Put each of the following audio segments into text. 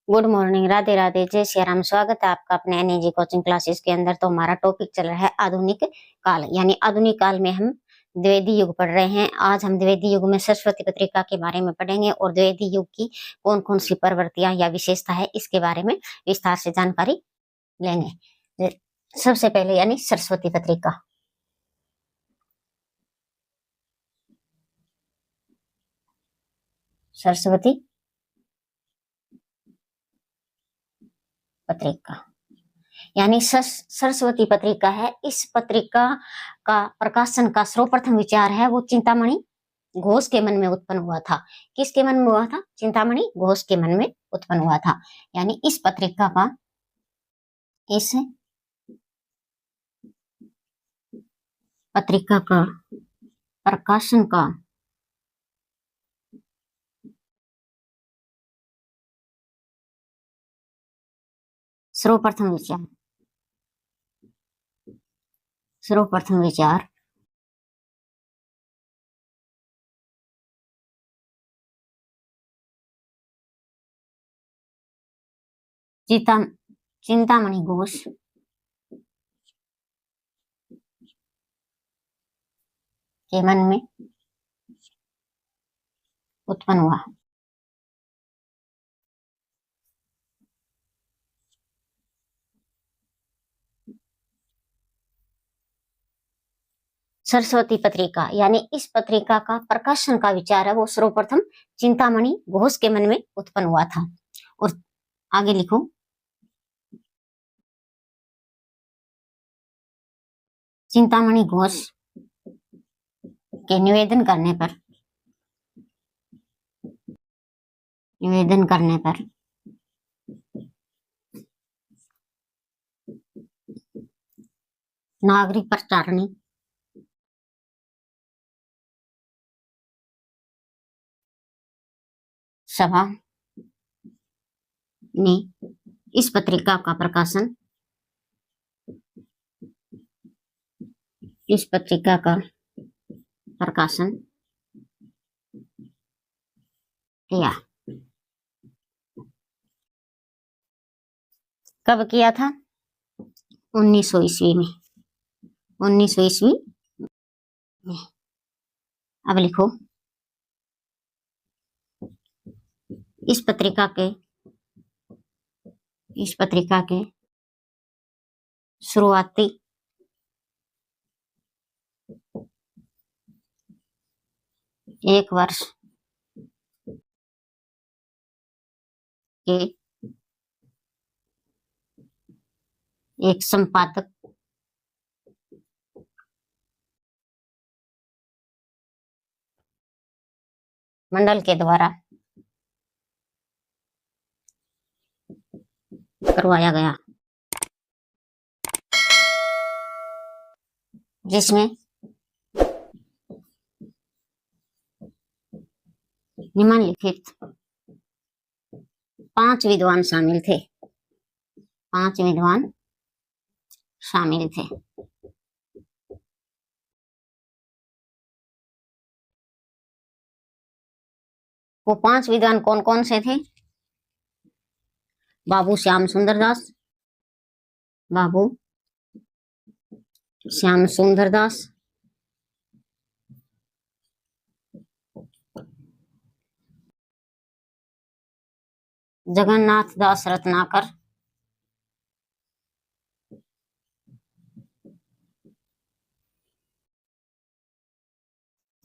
Good morning, Radhe Radhe, जय श्री राम। स्वागत है आपका अपने एनएजी कोचिंग क्लासेस के अंदर। तो हमारा टॉपिक चल रहा है आधुनिक काल, यानी आधुनिक काल में हम द्विवेदी युग पढ़ रहे हैं। आज हम द्विवेदी युग में सरस्वती पत्रिका के बारे में पढ़ेंगे और द्विवेदी युग की कौन कौन सी प्रवृत्तियां या विशेषता है इसके बारे में विस्तार से जानकारी लेंगे। सबसे पहले यानी सरस्वती पत्रिका। सरस्वती पत्रिका यानी सरस्वती पत्रिका है। इस पत्रिका का प्रकाशन का सर्वप्रथम विचार है वो चिंतामणि घोष के मन में उत्पन्न हुआ था। किसके मन में हुआ था? चिंतामणि घोष के मन में उत्पन्न हुआ था। यानी इस पत्रिका का प्रकाशन का सर्वप्रथम विचार चिंतामणि घोष के मन में उत्पन्न हुआ। सरस्वती पत्रिका यानी इस पत्रिका का प्रकाशन का विचार है वो सर्वप्रथम चिंतामणि घोष के मन में उत्पन्न हुआ था। और आगे लिखो, चिंतामणि घोष के निवेदन करने पर नागरिक प्रचारणी सभा ने इस पत्रिका का प्रकाशन किया। कब किया था? 1900 ईस्वी में। 1900 ईस्वी में। अब लिखो, इस पत्रिका के शुरुआती एक वर्ष के एक संपादक मंडल के द्वारा करवाया गया, जिसमें निम्नलिखित 5 विद्वान शामिल थे। वो 5 विद्वान कौन कौन से थे? बाबू श्याम सुंदर दास, जगन्नाथ दास रत्नाकर,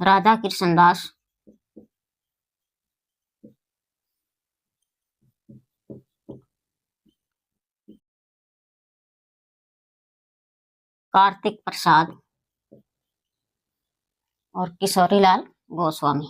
राधा कृष्ण दास, कार्तिक प्रसाद और किशोरीलाल गोस्वामी।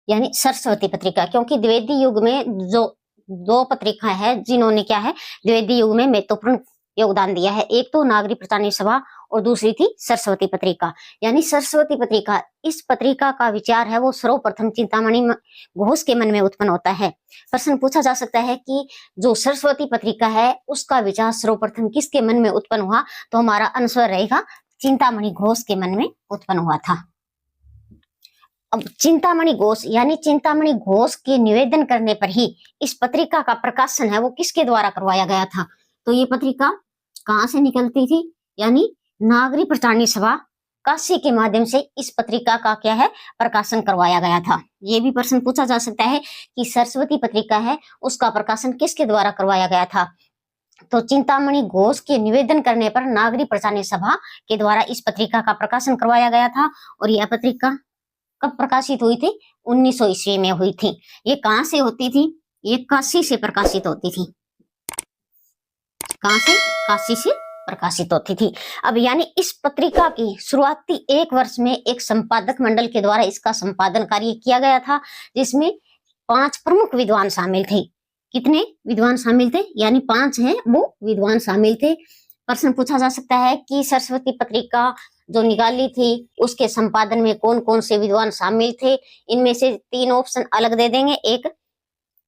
यानी सरस्वती पत्रिका, क्योंकि द्विवेदी युग में जो 2 पत्रिका है जिन्होंने क्या है द्विवेदी युग में महत्वपूर्ण योगदान दिया है। एक तो नागरिक प्रचार सभा और दूसरी थी सरस्वती पत्रिका। यानी सरस्वती पत्रिका, इस पत्रिका का विचार है वो सर्वप्रथम चिंतामणि घोष के मन में उत्पन्न होता है। प्रश्न पूछा जा सकता है कि जो सरस्वती पत्रिका है उसका विचार सर्वप्रथम किसके मन में उत्पन्न हुआ, तो हमारा आंसर रहेगा चिंतामणि घोष के मन में उत्पन्न हुआ था। अब चिंतामणि घोष यानी चिंतामणि घोष के निवेदन करने पर ही इस पत्रिका का प्रकाशन है वो किसके द्वारा करवाया गया था, तो ये पत्रिका कहां से निकलती थी, यानी नागरिक प्रचार सभा काशी के माध्यम से इस पत्रिका का क्या है प्रकाशन करवाया गया था। ये भी प्रश्न पूछा जा सकता है कि सरस्वती पत्रिका है उसका प्रकाशन किसके द्वारा करवाया गया था, तो चिंतामणि घोष के निवेदन करने पर नागरिक प्रचार सभा के द्वारा इस पत्रिका का प्रकाशन करवाया गया था। और यह पत्रिका कब प्रकाशित हुई थी, 1900 ईस्वी में हुई थी। ये कहां से होती थी, ये काशी से प्रकाशित होती थी। कहां से, काशी से प्रकाशित होती थी। अब यानी इस पत्रिका की शुरुआती 1 वर्ष में एक संपादक मंडल के द्वारा इसका संपादन कार्य किया गया था, जिसमें 5 प्रमुख विद्वान शामिल थे। कितने विद्वान शामिल थे, यानी 5 हैं वो विद्वान शामिल थे। प्रश्न पूछा जा सकता है कि सरस्वती पत्रिका जो निकाली थी उसके संपादन में कौन कौन से विद्वान शामिल थे। इनमें से 3 ऑप्शन अलग दे देंगे, एक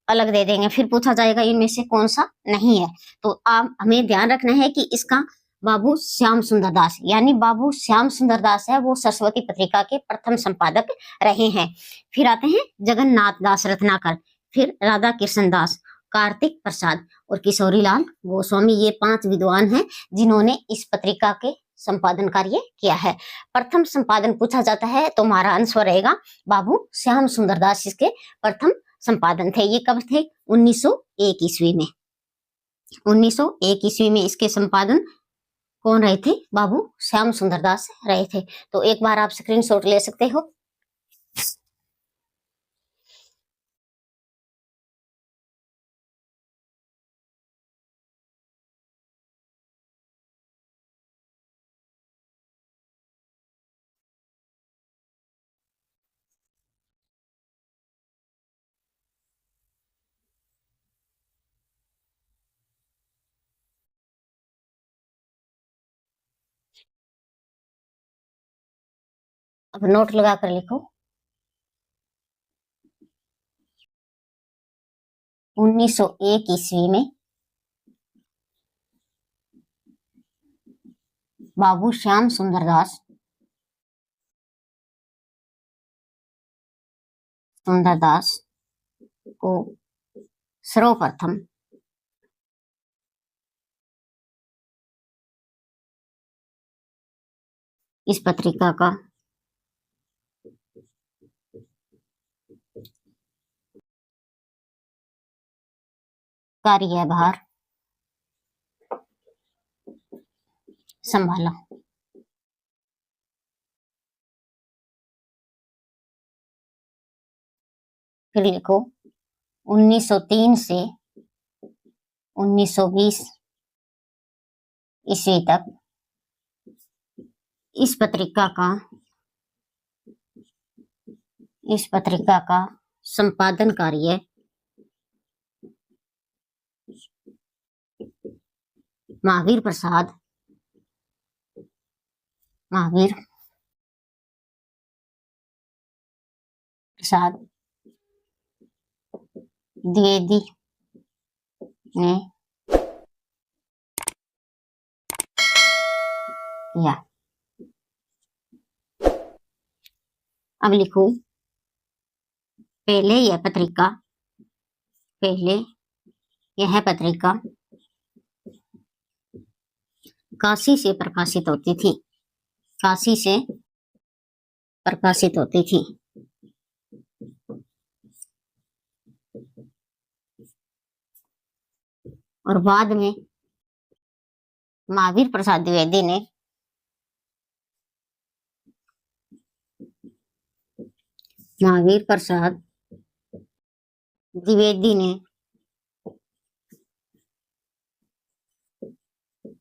अलग दे देंगे, फिर पूछा जाएगा इनमें से कौन सा नहीं है। तो आप हमें ध्यान रखना है कि इसका बाबू श्याम सुंदर दास, यानी बाबू श्याम सुंदर दास है वो सरस्वती पत्रिका के प्रथम संपादक रहे हैं। फिर आते हैं जगन्नाथ दास रत्नाकर, फिर राधा कृष्ण दास, कार्तिक प्रसाद और किशोरीलाल गोस्वामी। ये 5 विद्वान हैं जिन्होंने इस पत्रिका के संपादन कार्य किया है। प्रथम संपादन पूछा जाता है तो हमारा आंसर रहेगा बाबू श्याम सुंदर दास इसके प्रथम संपादन थे। ये कब थे, 1901 ईस्वी में। 1901 ईस्वी में इसके संपादन कौन रहे थे, बाबू श्याम सुंदर दास रहे थे। तो एक बार आप स्क्रीनशॉट ले सकते हो। अब नोट लगा कर लिखो। 1901 ईस्वी में बाबू श्याम सुंदर दास को सर्वप्रथम इस पत्रिका का कार्यभार संभाला। फिर लिखो 1903 से 1920 ईस्वी तक इस पत्रिका का संपादन कार्य महावीर प्रसाद द्विवेदी ने किया। अब लिखो पहले यह पत्रिका काशी से प्रकाशित होती थी। और बाद में महावीर प्रसाद द्विवेदी ने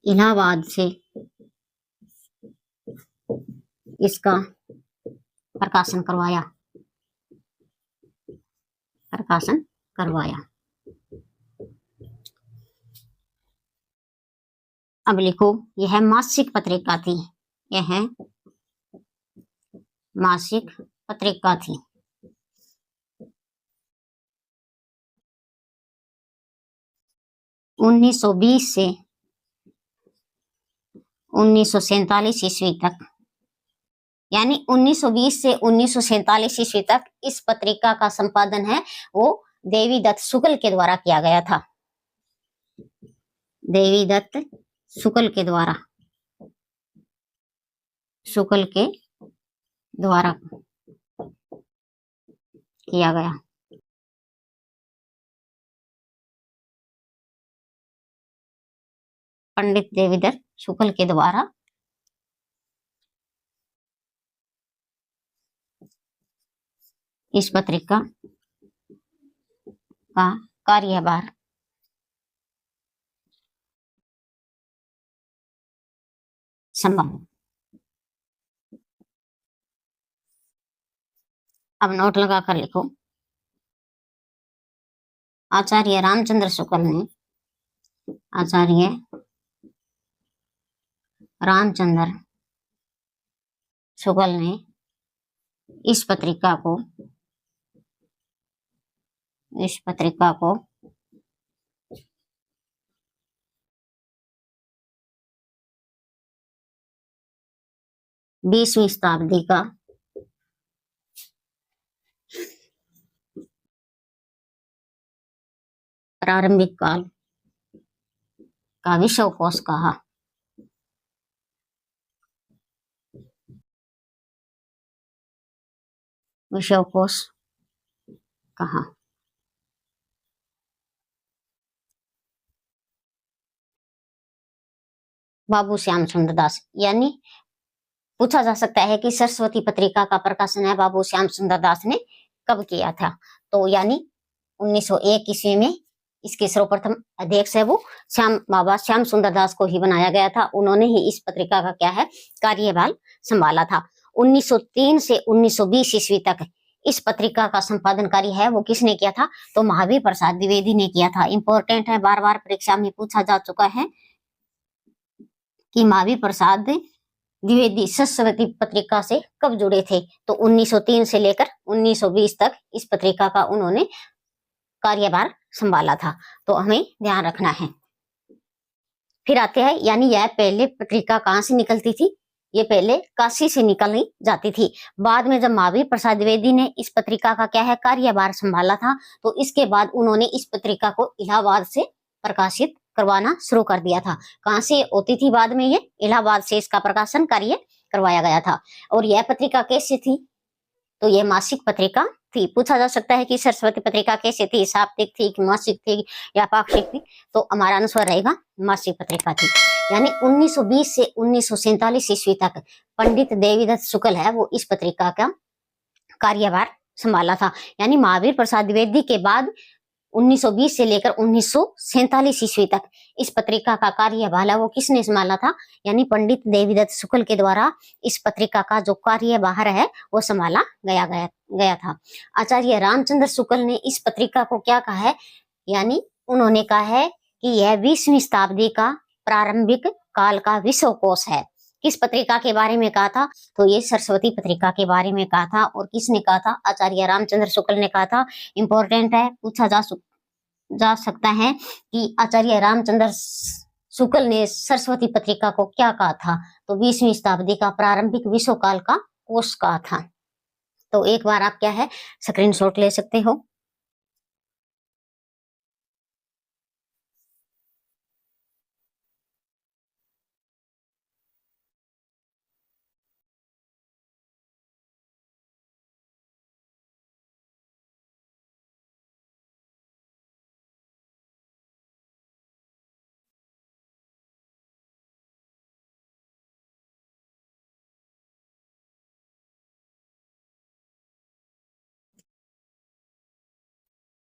इलाहाबाद से इसका प्रकाशन करवाया। अब लिखो, यह मासिक पत्रिका थी, यह मासिक पत्रिका थी। उन्नीस सौ 20 से 1947 ईस्वी तक, यानी 1920 से 1947 ईस्वी तक इस पत्रिका का संपादन है वो देवी दत्त शुक्ल के द्वारा किया गया था। देवी दत्त शुक्ल के द्वारा किया गया। पंडित देवीदत्त शुक्ल के द्वारा इस पत्रिका का कार्यभार संभाला। अब नोट लगा कर लिखो, आचार्य रामचंद्र शुक्ल ने, आचार्य रामचंद्र शुक्ल ने इस पत्रिका को 20वीं शताब्दी का प्रारंभिक काल का विश्वकोश कहा। विश्वकोश कहा। बाबू श्याम सुंदर दास, यानी पूछा जा सकता है कि सरस्वती पत्रिका का प्रकाशन है बाबू श्याम सुंदर दास ने कब किया था, तो यानी 1901 ईस्वी में इसके सर्वप्रथम अध्यक्ष है वो बाबा श्याम सुंदर दास को ही बनाया गया था। उन्होंने ही इस पत्रिका का क्या है कार्यभार संभाला था। 1903 से 1920 ईस्वी तक इस पत्रिका का संपादन कार्य है वो किसने किया था, तो महावीर प्रसाद द्विवेदी ने किया था। इंपॉर्टेंट है, बार बार परीक्षा में पूछा जा चुका है कि महावीर प्रसाद द्विवेदी सरस्वती पत्रिका से कब जुड़े थे, तो 1903 से लेकर 1920 तक इस पत्रिका का उन्होंने कार्यभार संभाला था, तो हमें ध्यान रखना है। फिर आते हैं, यानी यह पहले पत्रिका कहाँ से निकलती थी, ये पहले काशी से निकलनी जाती थी। बाद में जब महावीर प्रसाद द्विवेदी ने इस पत्रिका का क्या है कार्यभार संभाला था, तो इसके बाद उन्होंने इस पत्रिका को इलाहाबाद से प्रकाशित करवाना शुरू कर दिया था। कहाँ से होती थी बाद में, ये इलाहाबाद से इसका प्रकाशन कार्य करवाया गया था। और यह पत्रिका कैसी थी, तो यह मासिक पत्रिका थी। पूछा जा सकता है कि सरस्वती पत्रिका कैसी थी, साप्ताहिक थी कि मासिक थी या पाक्षिक थी, तो हमारा आंसर रहेगा मासिक पत्रिका थी। यानी 1920 से 1947 ईस्वी तक पंडित देवीदत्त शुक्ल है वो इस पत्रिका का कार्यभार संभाला था। यानी महावीर प्रसाद द्विवेदी के बाद 1920 से लेकर 1947 ईस्वी तक इस पत्रिका का कार्यभार है वो किसने संभाला था, यानी पंडित देवीदत्त शुक्ल के द्वारा इस पत्रिका का जो कार्यभार है वो संभाला गया था। आचार्य रामचंद्र शुक्ल ने इस पत्रिका को क्या कहा है, यानी उन्होंने कहा है कि यह 20वीं शताब्दी का प्रारंभिक काल का विश्वकोश है। किस पत्रिका के बारे में कहा था, तो ये सरस्वती पत्रिका के बारे में कहा था। और किसने कहा था, आचार्य रामचंद्र शुक्ल ने कहा था। इंपॉर्टेंट है, पूछा जा सकता है कि आचार्य रामचंद्र शुक्ल ने सरस्वती पत्रिका को क्या कहा था, तो 20वीं शताब्दी का प्रारंभिक विश्वकाल का कोश कहा था। तो एक बार आप क्या है स्क्रीनशॉट ले सकते हो।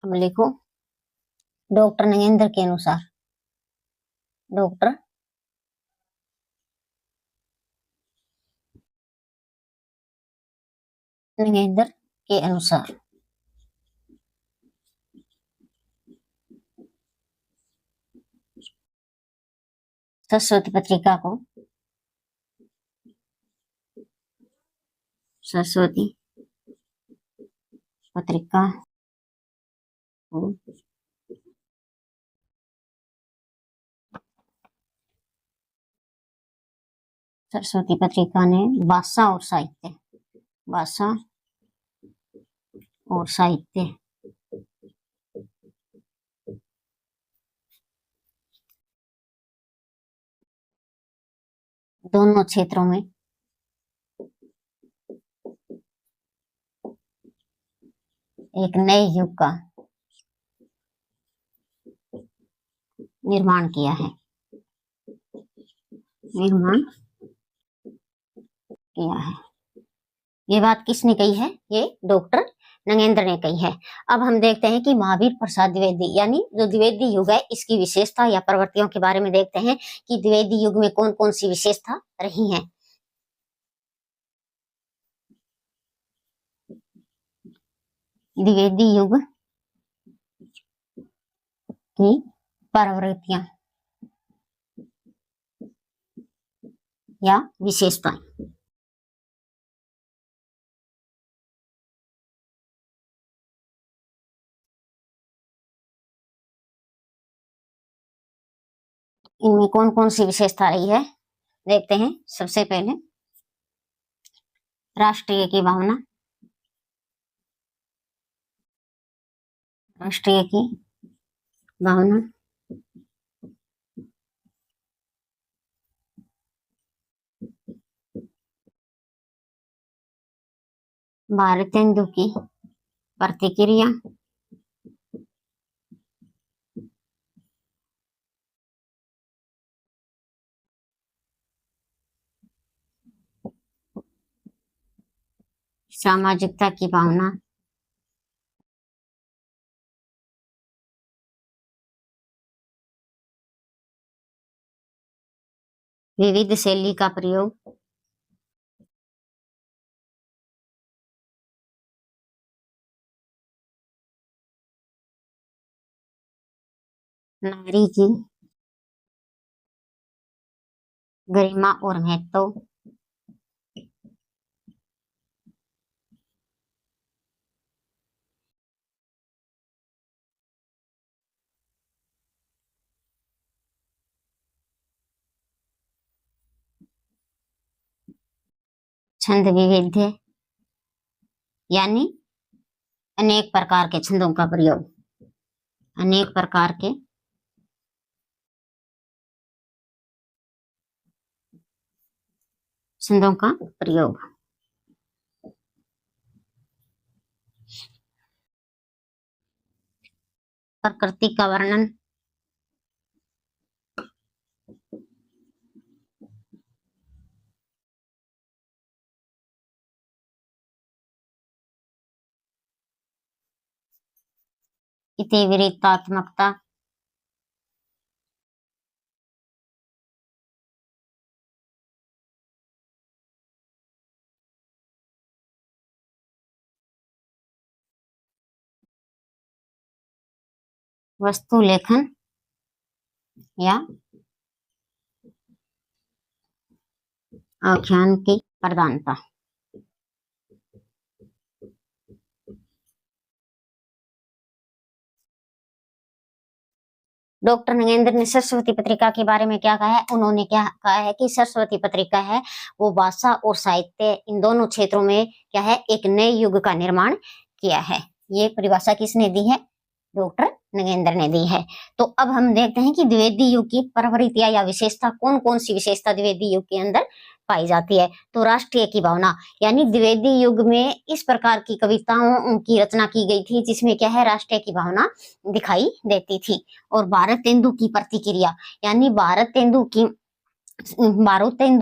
अब लिखो, डॉक्टर नगेंद्र के अनुसार, डॉक्टर नगेंद्र के अनुसार सरस्वती पत्रिका को सरस्वती पत्रिका को सरस्वती पत्रिका ने भाषा और साहित्य, भाषा और साहित्य दोनों क्षेत्रों में एक नए युग का निर्माण किया है, निर्माण किया है। ये बात किसने कही है? ये डॉक्टर नगेंद्र ने कही है। अब हम देखते हैं कि महावीर प्रसाद द्विवेदी यानी जो द्विवेदी युग है इसकी विशेषता या प्रवृत्तियों के बारे में देखते हैं कि द्विवेदी युग में कौन कौन सी विशेषता रही हैं। द्विवेदी युग की प्रवृत्तियां या विशेषताएं। इनमें कौन कौन सी विशेषता रही है देखते हैं। सबसे पहले राष्ट्रीय की भावना, राष्ट्रीय की भावना, भारतेंदु की प्रतिक्रिया, सामाजिकता की भावना, विविध शैली का प्रयोग, नारी की गरिमा और महत्व, छंद विविध्य यानी अनेक प्रकार के छंदों का प्रयोग, अनेक प्रकार के छंदों का प्रयोग, प्रकृति का वर्णन, इतिवृत्तात्मकता, वस्तु लेखन या आख्यान की प्रधानता। डॉक्टर नगेंद्र ने सरस्वती पत्रिका के बारे में क्या कहा है? उन्होंने क्या कहा है कि सरस्वती पत्रिका है वो भाषा और साहित्य इन दोनों क्षेत्रों में क्या है, एक नए युग का निर्माण किया है। ये परिभाषा किसने दी है? डॉक्टर नगेंद्र ने दी है। तो अब हम देखते हैं कि द्विवेदी युग की प्रवृत्तियां या विशेषता, कौन कौन सी विशेषता द्विवेदी युग के अंदर पाई जाती है। तो राष्ट्रीय की भावना यानी द्विवेदी युग में इस प्रकार की कविताओं की रचना की गई थी जिसमें क्या है, राष्ट्रीय की भावना दिखाई देती थी। और भारतेंदु की प्रतिक्रिया यानी भारतेंदु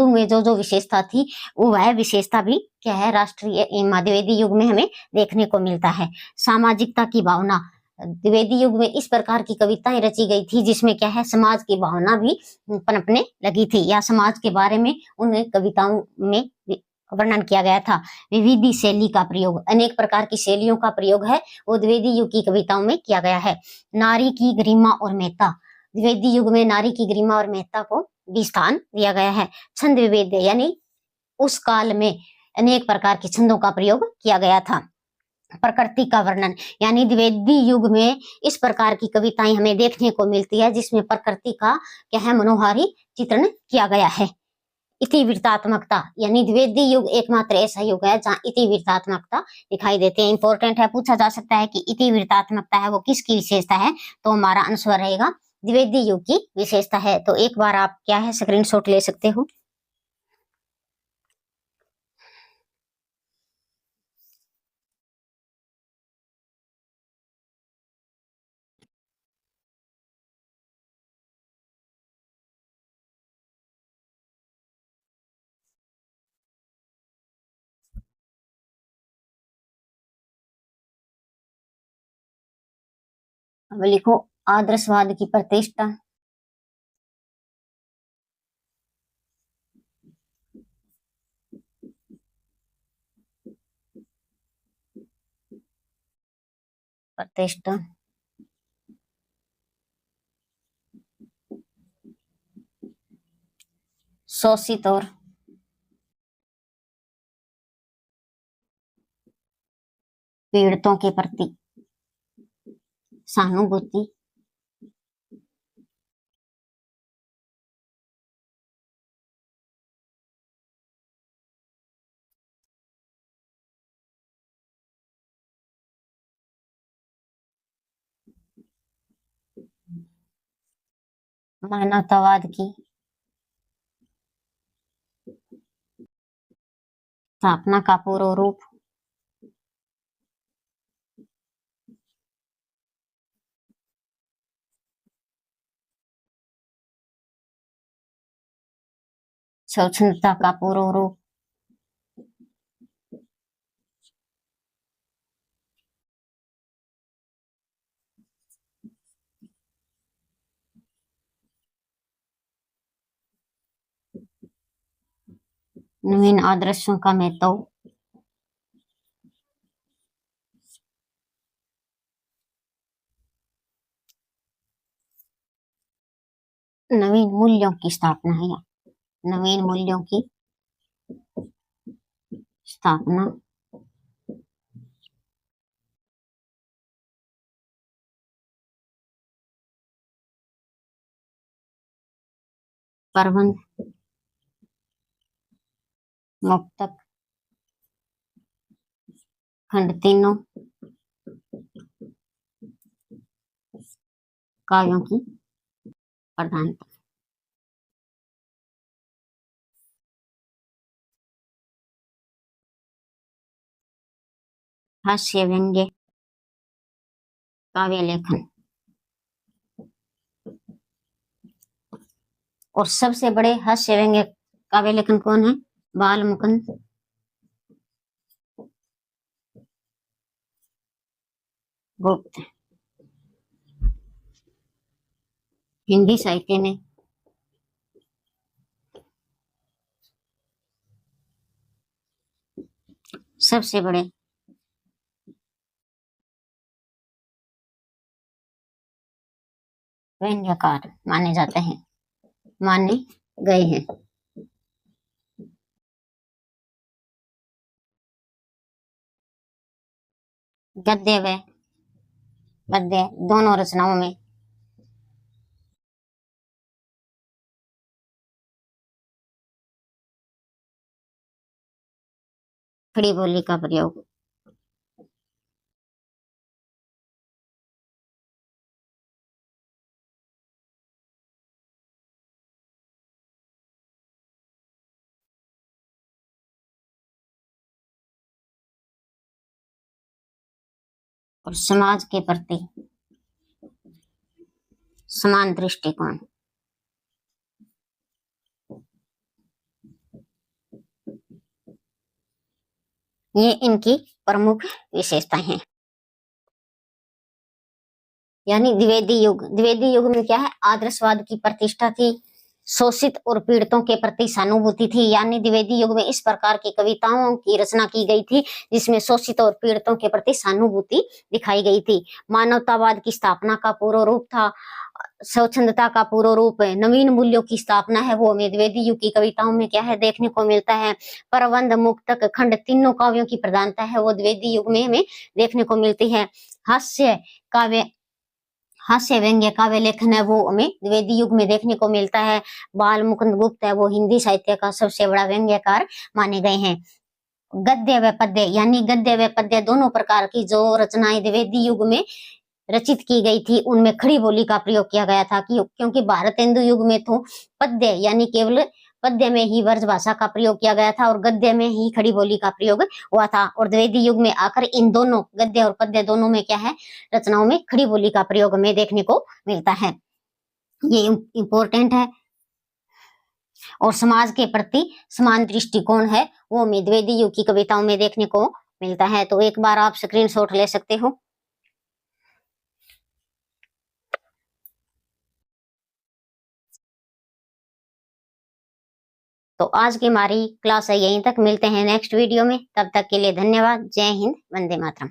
में जो जो विशेषता थी वो वह विशेषता भी क्या है, राष्ट्रीय द्विवेदी युग में हमें देखने को मिलता है। सामाजिकता की भावना, द्विवेदी युग में इस प्रकार की कविताएं रची गई थी जिसमें क्या है, समाज की भावना भी पनपने लगी थी या समाज के बारे में उन कविताओं में वर्णन किया गया था। विविध शैली का प्रयोग, अनेक प्रकार की शैलियों का प्रयोग है वो द्विवेदी युग की कविताओं में किया गया है। नारी की गरिमा और महत्ता, द्विवेदी युग में नारी की गरिमा और महत्ता को भी स्थान दिया गया है। छंद विविध यानी उस काल में अनेक प्रकार के छंदों का प्रयोग किया गया था। प्रकृति का वर्णन यानी द्विवेदी युग में इस प्रकार की कविताएं हमें देखने को मिलती है जिसमें प्रकृति का क्या है मनोहारी चित्रण किया गया है। इतिवृत्तात्मकता यानी द्विवेदी युग एकमात्र ऐसा युग है जहाँ इतिवृत्तात्मकता दिखाई देते हैं। इंपॉर्टेंट है, पूछा जा सकता है कि इतिवृत्तात्मकता है वो किसकी विशेषता है, तो हमारा आंसर रहेगा द्विवेदी युग की विशेषता है। तो एक बार आप क्या है स्क्रीनशॉट ले सकते हो। अब लिखो आदर्शवाद की प्रतिष्ठा। प्रतिष्ठा शोषित और पीड़ितों के प्रति सहानुभूति मानवतावाद की स्थापना का पूर्व रूप स्वच्छंदता का पूर्व रूप नवीन आदर्शों का महत्व नवीन मूल्यों की स्थापना है या नवीन मूल्यों की स्थापना प्रबंध मुक्तक खंड तीनों काव्यों की प्रधानता। हास्य व्यंग्य काव्य लेखन और सबसे बड़े हास्य व्यंग्य काव्य लेखन कौन है, बाल मुकुंद गुप्त। हिंदी साहित्य में सबसे बड़े व्यंग्यकार माने जाते हैं, माने गए हैं। गद्य व पद्य दोनों रचनाओं में खड़ी बोली का प्रयोग और समाज के प्रति समान दृष्टिकोण ये इनकी प्रमुख विशेषताएं हैं। यानी द्विवेदी युग में क्या है, आदर्शवाद की प्रतिष्ठा थी, शोषित और पीड़ितों के प्रति सहानुभूति थी। यानी द्विवेदी युग में इस प्रकार की कविताओं की रचना की गई थी जिसमें शोषित और पीड़ितों के प्रति सहानुभूति दिखाई गई थी। मानवतावाद की स्थापना का पूर्व रूप था, स्वच्छंदता का पूर्ण रूप है, नवीन मूल्यों की स्थापना है, वो हमें द्विवेदी युग की कविताओं में क्या है देखने को मिलता है। प्रबंध, मुक्तक, खंड तीनों काव्यों की प्रधानता है वो द्विवेदी युग में हमें देखने को मिलती है। हास्य काव्य, हास्य व्यंग्य काव्य लेखन है वो हमें द्विवेदी युग में देखने को मिलता है। बाल मुकुंद गुप्त है वो हिंदी साहित्य का सबसे बड़ा व्यंग्यकार माने गए हैं। गद्य व पद्य यानी गद्य व पद्य दोनों प्रकार की जो रचनाएं द्विवेदी युग में रचित की गई थी उनमें खड़ी बोली का प्रयोग किया गया था क्योंकि भारत हिंदू युग में तो पद्य यानी केवल पद्य में ही ब्रज भाषा का प्रयोग किया गया था और गद्य में ही खड़ी बोली का प्रयोग हुआ था। और द्विवेदी युग में आकर इन दोनों गद्य और पद्य दोनों में क्या है रचनाओं में खड़ी बोली का प्रयोग हमें देखने को मिलता है। ये इम्पोर्टेंट है। और समाज के प्रति समान दृष्टिकोण है वो हमें द्विवेदी युग की कविताओं में देखने को मिलता है। तो एक बार आप स्क्रीनशॉट ले सकते हो। तो आज की हमारी क्लास है यहीं तक, मिलते हैं नेक्स्ट वीडियो में, तब तक के लिए धन्यवाद। जय हिंद, वंदे मातरम।